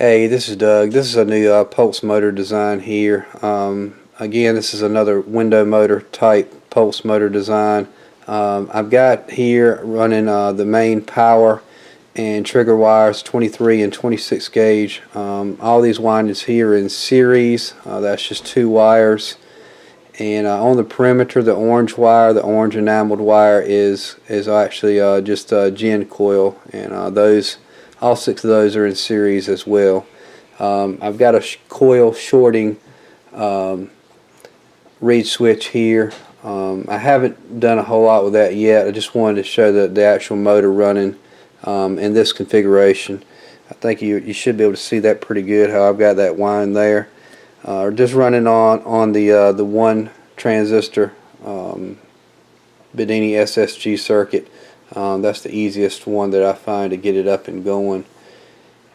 Hey, this is Doug. This is a new pulse motor design here. Again, this is another window motor type pulse motor design. I've got here running the main power and trigger wires, 23 and 26 gauge. All these windings here in series. That's just 2 wires. And on the perimeter, the orange wire, the orange enameled wire is actually just a GN coil, and all 6 of those are in series as well. I've got a coil shorting reed switch here. I haven't done a whole lot with that yet. I just wanted to show the actual motor running in this configuration. I think you should be able to see that pretty good, how I've got that wind there. Just running on the 1 transistor Bedini SSG circuit. That's the easiest one that I find to get it up and going,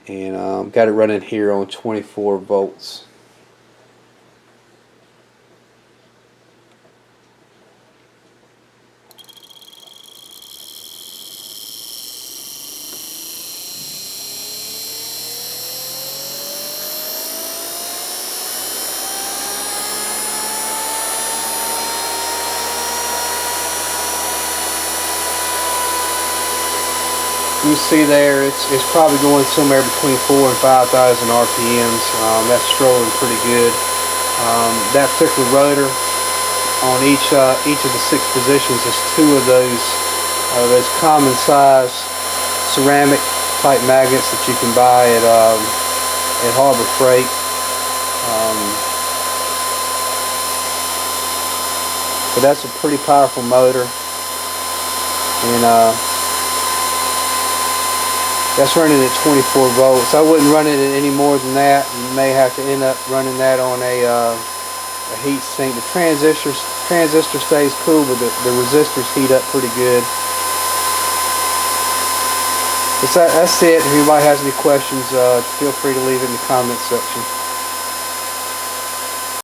and got it running here on 24 volts. You see there, it's probably going somewhere between 4,000 and 5,000 RPMs. That's strolling pretty good. That particular rotor on each of the 6 positions is 2 of those common size ceramic type magnets that you can buy at Harbor Freight. But that's a pretty powerful motor, and that's running at 24 volts. I wouldn't run it at any more than that. You may have to end up running that on a heat sink. The transistor stays cool, but the resistors heat up pretty good. That's it. If anybody has any questions, feel free to leave it in the comment section.